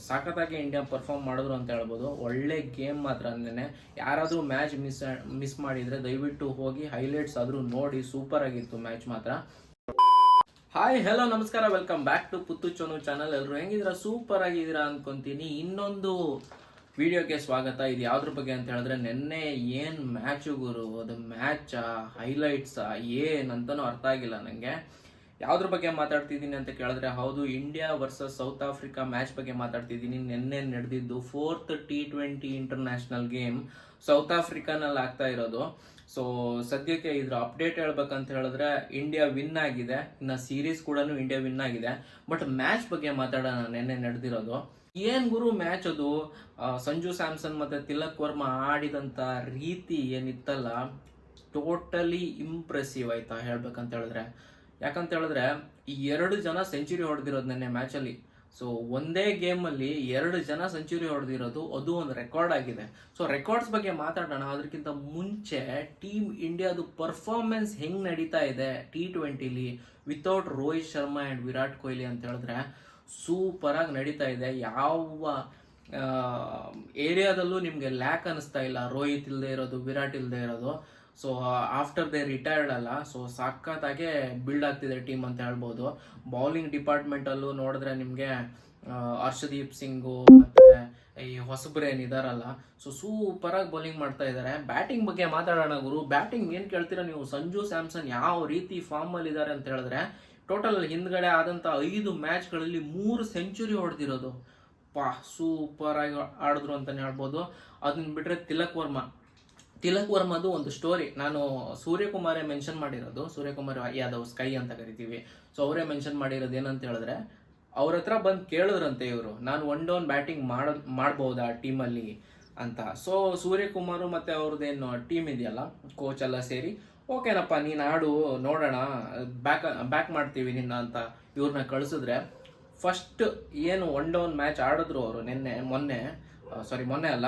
ಸಖತ್ತಾಗಿ India perform ಮಾಡಿದ್ರು ಅಂತ ಹೇಳ್ಬೋದು. ಒಳ್ಳೆ ಗೇಮ್ ಮಾತ್ರ. ಅಂದೇನೆ ಯಾರಾದರೂ ಮ್ಯಾಚ್ ಮಿಸ್ ಮಾಡಿದರೆ ದಯವಿಟ್ಟು ಹೋಗಿ ಹೈಲೈಟ್ಸ್ ಆದರೂ ನೋಡಿ. ಸೂಪರ್ ಆಗಿತ್ತು ಮ್ಯಾಚ್ ಮಾತ್ರ. ಹಾಯ್ ಹಲೋ ನಮಸ್ಕಾರ, ವೆಲ್ಕಮ್ ಬ್ಯಾಕ್ ಟು ಪುತ್ತು ಚೋನು ಚಾನಲ್. ಎಲ್ಲರೂ ಹೆಂಗಿದ್ದೀರಾ? ಸೂಪರ್ ಆಗಿದ್ದೀರಾ ಅನ್ಕೊಂತೀನಿ. ಇನ್ನೊಂದು ವಿಡಿಯೋಗೆ ಸ್ವಾಗತ. ಇದು ಯಾವ್ದ್ರ ಬಗ್ಗೆ ಅಂತ ಹೇಳಿದ್ರೆ, ನಿನ್ನೆ ಏನು ಮ್ಯಾಚು ಗುರು, ಅದು ಮ್ಯಾಚಾ ಹೈಲೈಟ್ಸಾ ಏನಂತನೂ ಅರ್ಥ ಆಗಿಲ್ಲ ನನಗೆ. ಯಾವ್ದ್ರ ಬಗ್ಗೆ ಮಾತಾಡ್ತಿದ್ದೀನಿ ಅಂತ ಕೇಳಿದ್ರೆ, ಹೌದು, India versus south Africa match ಬಗ್ಗೆ ಮಾತಾಡ್ತಿದ್ದೀನಿ. ನಿನ್ನೆ ನಡೆದಿದ್ದು 4th T20 international game south ಆಫ್ರಿಕಾನಲ್ಲಿ ಆಗ್ತಾ ಇರೋದು. ಸೊ ಸದ್ಯಕ್ಕೆ ಇದ್ರ ಅಪ್ಡೇಟ್ ಹೇಳ್ಬೇಕಂತ ಹೇಳಿದ್ರೆ, ಇಂಡಿಯಾ ವಿನ್ ಆಗಿದೆ. ಇನ್ನು ಸೀರೀಸ್ ಕೂಡ ಇಂಡಿಯಾ ವಿನ್ ಆಗಿದೆ. ಬಟ್ ಮ್ಯಾಚ್ ಬಗ್ಗೆ ಮಾತಾಡೋಣ. ನಿನ್ನೆ ನಡೆದಿರೋದು ಏನ್ ಗುರು ಮ್ಯಾಚ್ ಅದು. ಸಂಜು ಸ್ಯಾಮ್ಸನ್ ಮತ್ತೆ ತಿಲಕ್ ವರ್ಮಾ ಆಡಿದಂತ ರೀತಿ ಏನಿತ್ತಲ್ಲ, ಟೋಟಲಿ ಇಂಪ್ರೆಸಿವ್ ಆಯ್ತಾ ಹೇಳ್ಬೇಕಂತ ಹೇಳಿದ್ರೆ. ಯಾಕಂತ ಹೇಳಿದ್ರೆ, ಈ 2 ಜನ ಸೆಂಚುರಿ ಹೊಡೆದಿರೋದು ನೆನ್ನೆ ಮ್ಯಾಚಲ್ಲಿ. ಸೊ ಒಂದೇ ಗೇಮಲ್ಲಿ 2 ಜನ ಸೆಂಚುರಿ ಹೊಡೆದಿರೋದು, ಅದು ಒಂದು ರೆಕಾರ್ಡ್ ಆಗಿದೆ. ಸೊ ರೆಕಾರ್ಡ್ಸ್ ಬಗ್ಗೆ ಮಾತಾಡೋಣ. ಅದಕ್ಕಿಂತ ಮುಂಚೆ ಟೀಮ್ ಇಂಡಿಯಾದು ಪರ್ಫಾರ್ಮೆನ್ಸ್ ಹೆಂಗ್ ನಡೀತಾ ಇದೆ T20ಲಿ ವಿತೌಟ್ ರೋಹಿತ್ ಶರ್ಮಾ ಅಂಡ್ ವಿರಾಟ್ ಕೊಹ್ಲಿ ಅಂತ ಹೇಳಿದ್ರೆ ಸೂಪರ್ ಆಗಿ ನಡೀತಾ ಇದೆ. ಯಾವ ಏರಿಯಾದಲ್ಲೂ ನಿಮ್ಗೆ ಲ್ಯಾಕ್ ಅನಿಸ್ತಾ ಇಲ್ಲ. ರೋಹಿತ್ ಇಲ್ಲದೆ ಇರೋದು, ವಿರಾಟ್ ಇಲ್ಲದೆ ಇರೋದು. ಸೊ ಆಫ್ಟರ್ ದೇ ರಿಟೈರ್ಡ್ ಅಲ್ಲ, ಸೊ ಸಖತ್ತಾಗೆ ಬಿಲ್ಡ್ ಆಗ್ತಿದೆ ಟೀಮ್ ಅಂತ ಹೇಳ್ಬೋದು. ಬೌಲಿಂಗ್ ಡಿಪಾರ್ಟ್ಮೆಂಟ್ ಅಲ್ಲೂ ನೋಡಿದ್ರೆ ನಿಮ್ಗೆ ಹರ್ಷದೀಪ್ ಸಿಂಗು ಮತ್ತೆ ಈ ಹೊಸಬ್ರು ಏನಿದಾರಲ್ಲ, ಸೊ ಸೂಪರ್ ಆಗಿ ಬೌಲಿಂಗ್ ಮಾಡ್ತಾ ಇದ್ದಾರೆ. ಬ್ಯಾಟಿಂಗ್ ಬಗ್ಗೆ ಮಾತಾಡೋಣ ಗುರು. ಬ್ಯಾಟಿಂಗ್ ಏನ್ ಕೇಳ್ತೀರಾ ನೀವು? ಸಂಜು ಸ್ಯಾಮ್ಸನ್ ಯಾವ ರೀತಿ ಫಾರ್ಮ್ ಅಲ್ಲಿ ಇದ್ದಾರೆ ಅಂತ ಹೇಳಿದ್ರೆ, ಟೋಟಲ್ ಹಿಂದ್ಗಡೆ ಆದಂತ 5 ಮ್ಯಾಚ್ಗಳಲ್ಲಿ 3 ಸೆಂಚುರಿ ಹೊಡೆದಿರೋದು. ಸೂಪರ್ ಆಗಿ ಆಡಿದ್ರು ಅಂತಾನೆ ಹೇಳ್ಬೋದು. ಅದನ್ನ ಬಿಟ್ರೆ ತಿಲಕ್ ವರ್ಮದು ಒಂದು ಸ್ಟೋರಿ ನಾನು ಸೂರ್ಯಕುಮಾರೇ ಮೆನ್ಷನ್ ಮಾಡಿರೋದು. ಸೂರ್ಯಕುಮಾರ್ ಯಾದವ್, ಸ್ಕೈ ಅಂತ ಕರಿತೀವಿ. ಸೊ ಅವರೇ ಮೆನ್ಷನ್ ಮಾಡಿರೋದು ಏನಂತ ಹೇಳಿದ್ರೆ, ಅವ್ರ ಹತ್ರ ಬಂದು ಕೇಳಿದ್ರಂತೆ ಇವರು, ನಾನು 1 ಡೌನ್ ಬ್ಯಾಟಿಂಗ್ ಮಾಡ್ಬೋದಾ ಟೀಮಲ್ಲಿ ಅಂತ. ಸೊ ಸೂರ್ಯಕುಮಾರ್ ಮತ್ತೆ ಅವ್ರದ್ದೇನು ಟೀಮ್ ಇದೆಯಲ್ಲ, ಕೋಚ್ ಎಲ್ಲ ಸೇರಿ, ಓಕೆನಪ್ಪ ನೀನು ಆಡು ನೋಡೋಣ, ಬ್ಯಾಕ್ ಮಾಡ್ತೀವಿ ನಿನ್ನ ಅಂತ ಇವ್ರನ್ನ ಕಳಿಸಿದ್ರೆ, ಫಸ್ಟ್ ಏನು 1 ಡೌನ್ ಮ್ಯಾಚ್ ಆಡಿದ್ರು ಅವರು ಮೊನ್ನೆ ಅಲ್ಲ,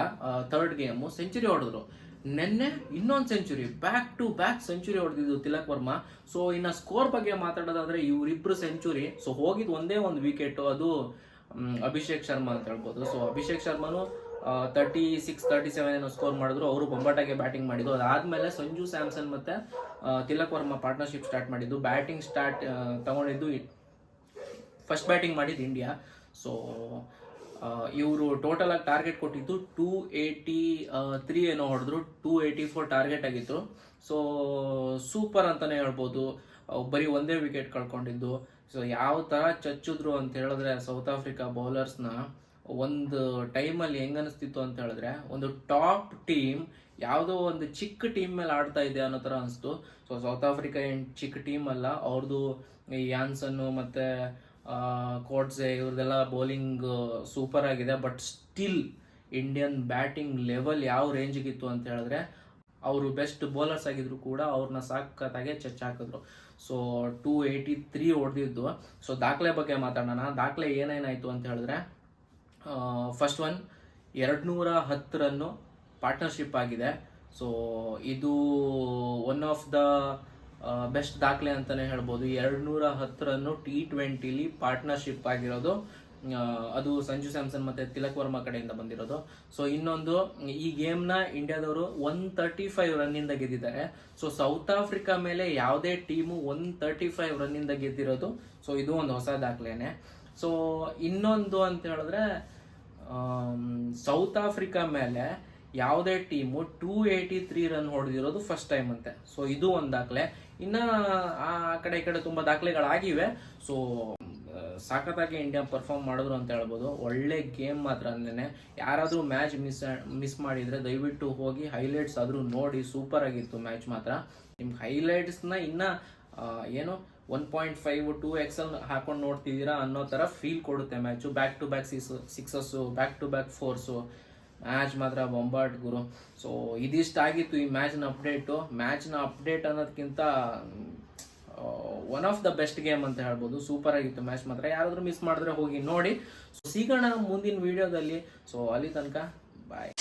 3rd ಗೇಮು ಸೆಂಚುರಿ ಹೊಡೆದ್ರು. ನಿನ್ನೆ ಇನ್ನೊಂದು century, back to back century ಹೊಡೆದಿದ್ದು ತಿಲಕ್ ವರ್ಮಾ. ಸೊ ಇನ್ನು ಸ್ಕೋರ್ ಬಗ್ಗೆ ಮಾತಾಡೋದಾದ್ರೆ, ಇವರಿಬ್ರು ಸೆಂಚುರಿ. ಸೊ ಹೋಗಿದ್ದು ಒಂದೇ ಒಂದು ವಿಕೆಟ್, ಅದು ಅಭಿಷೇಕ್ ಶರ್ಮಾ ಅಂತ ಹೇಳ್ಬೋದು. ಸೊ ಅಭಿಷೇಕ್ ಶರ್ಮಾನು 36-37 ಏನೋ ಸ್ಕೋರ್ ಮಾಡಿದ್ರು. ಅವರು ಬೊಂಬಾಟಾಗೆ ಬ್ಯಾಟಿಂಗ್ ಮಾಡಿದ್ದು. ಅದಾದ್ಮೇಲೆ ಸಂಜು ಸ್ಯಾಮ್ಸನ್ ಮತ್ತೆ ತಿಲಕ್ ವರ್ಮಾ ಪಾರ್ಟ್ನರ್ಶಿಪ್ ಸ್ಟಾರ್ಟ್ ಮಾಡಿದ್ದು. ಬ್ಯಾಟಿಂಗ್ ತಗೊಂಡಿದ್ದು, ಫಸ್ಟ್ ಬ್ಯಾಟಿಂಗ್ ಮಾಡಿದ್ದು ಇಂಡಿಯಾ. ಸೊ ಇವರು ಟೋಟಲ್ ಆಗಿ ಟಾರ್ಗೆಟ್ ಕೊಟ್ಟಿದ್ದು 283 ಏನೋ ಹೊಡೆದ್ರು. 284 ಟಾರ್ಗೆಟ್ ಆಗಿತ್ತು. ಸೊ ಸೂಪರ್ ಅಂತಾನೆ ಹೇಳ್ಬೋದು. ಬರೀ ಒಂದೇ ವಿಕೆಟ್ ಕಳ್ಕೊಂಡಿದ್ದು. ಸೊ ಯಾವ ತರ ಚಚ್ಚಿದ್ರು ಅಂತ ಹೇಳಿದ್ರೆ ಸೌತ್ ಆಫ್ರಿಕಾ ಬೌಲರ್ಸ್ನ, ಒಂದು ಟೈಮಲ್ಲಿ ಹೆಂಗ್ ಅನಿಸ್ತಿತ್ತು ಅಂತ ಹೇಳಿದ್ರೆ, ಒಂದು ಟಾಪ್ ಟೀಮ್ ಯಾವುದೋ ಒಂದು ಚಿಕ್ಕ ಟೀಮ್ ಮೇಲೆ ಆಡ್ತಾ ಇದೆ ಅನ್ನೋ ತರ ಅನಿಸ್ತು. ಸೊ ಸೌತ್ ಆಫ್ರಿಕಾ ಏನು ಚಿಕ್ಕ ಟೀಮ್ ಅಲ್ಲ. ಅವ್ರದ್ದು ಯಾನ್ಸನ್ನು ಮತ್ತೆ ಕೋಟ್ಸೆ ಇವ್ರದೆಲ್ಲ ಬೌಲಿಂಗ್ ಸೂಪರ್ ಆಗಿದೆ. But still Indian batting level ಯಾವ ರೇಂಜಿಗಿತ್ತು ಅಂತ ಹೇಳಿದ್ರೆ, ಅವರು ಬೆಸ್ಟ್ ಬೌಲರ್ಸ್ ಆಗಿದ್ರು ಕೂಡ ಅವ್ರನ್ನ ಸಾಕತ್ತಾಗೆ ಹಾಕಿದ್ರು. ಸೊ 283 ಹೊಡೆದಿದ್ದು. ಸೊ ದಾಖಲೆ ಬಗ್ಗೆ ಮಾತಾಡೋಣ. ದಾಖಲೆ ಏನೇನಾಯ್ತು ಅಂತ ಹೇಳಿದ್ರೆ, ಫಸ್ಟ್ ಒನ್ 210 ರನ್ನು ಪಾರ್ಟ್ನರ್ಶಿಪ್ ಆಗಿದೆ. ಸೊ ಇದು ಒನ್ ಆಫ್ ದ ಬೆಸ್ಟ್ ದಾಖಲೆ ಅಂತಾನೆ ಹೇಳ್ಬೋದು. 210 ರನ್ನು T20ಲಿ ಪಾರ್ಟ್ನರ್ಶಿಪ್ ಆಗಿರೋದು. ಅದು ಸಂಜು ಸ್ಯಾಮ್ಸನ್ ಮತ್ತೆ ತಿಲಕ್ ವರ್ಮಾ ಕಡೆಯಿಂದ ಬಂದಿರೋದು. ಸೊ ಇನ್ನೊಂದು, ಈ ಗೇಮ್ನ ಇಂಡಿಯಾದವರು 135 ರನ್ನಿಂದ ಗೆದ್ದಿದ್ದಾರೆ. ಸೊ ಸೌತ್ ಆಫ್ರಿಕಾ ಮೇಲೆ ಯಾವುದೇ ಟೀಮು 135 ರನ್ನಿಂದ ಗೆದ್ದಿರೋದು. ಸೊ ಇದು ಒಂದು ಹೊಸ ದಾಖಲೆನೆ. ಸೊ ಇನ್ನೊಂದು ಅಂತ ಹೇಳಿದ್ರೆ, ಸೌತ್ ಆಫ್ರಿಕಾ ಮೇಲೆ ಯಾವುದೇ ಟೀಮು 283 ರನ್ ಹೊಡೆದಿರೋದು ಫಸ್ಟ್ ಟೈಮ್ ಅಂತೆ. ಸೊ ಇದು ಒಂದು ದಾಖಲೆ. ಇನ್ನ ಆ ಕಡೆ ಈ ಕಡೆ ತುಂಬಾ ದಾಖಲೆಗಳಾಗಿವೆ. ಸೊ ಸಖತ್ತಾಗಿ ಇಂಡಿಯಾ ಪರ್ಫಾರ್ಮ್ ಮಾಡಿದ್ರು ಅಂತ ಹೇಳ್ಬೋದು. ಒಳ್ಳೆ ಗೇಮ್ ಮಾತ್ರ. ಅಂದೇನೆ ಯಾರಾದರೂ ಮ್ಯಾಚ್ ಮಿಸ್ ಮಾಡಿದ್ರೆ ದಯವಿಟ್ಟು ಹೋಗಿ ಹೈಲೈಟ್ಸ್ ಆದರೂ ನೋಡಿ. ಸೂಪರ್ ಆಗಿತ್ತು ಮ್ಯಾಚ್ ಮಾತ್ರ. ನಿಮ್ಗೆ ಹೈಲೈಟ್ಸ್ನ ಇನ್ನ ಏನು 1.5 2XL ಹಾಕೊಂಡು ನೋಡ್ತಿದ್ದೀರಾ ಅನ್ನೋ ಥರ ಫೀಲ್ ಕೊಡುತ್ತೆ match. Back to back sixes, back to back fours, match ಮಾತ್ರ ಬೊಂಬಾಟ್ ಗುರು. ಸೊ ಇದಿಷ್ಟಾಗಿತ್ತು ಈ ಮ್ಯಾಚ್ನ ಅಪ್ಡೇಟ್ ಅನ್ನೋದಕ್ಕಿಂತ one of the best game ಅಂತ ಹೇಳ್ಬೋದು. ಸೂಪರ್ ಆಗಿತ್ತು ಮ್ಯಾಚ್ ಮಾತ್ರ. ಯಾರಾದರೂ ಮಿಸ್ ಮಾಡಿದ್ರೆ ಹೋಗಿ ನೋಡಿ. ಸೊ ಸಿಗೋಣ ಮುಂದಿನ ವಿಡಿಯೋದಲ್ಲಿ. ಸೊ ಅಲ್ಲಿ ತನಕ ಬಾಯ್.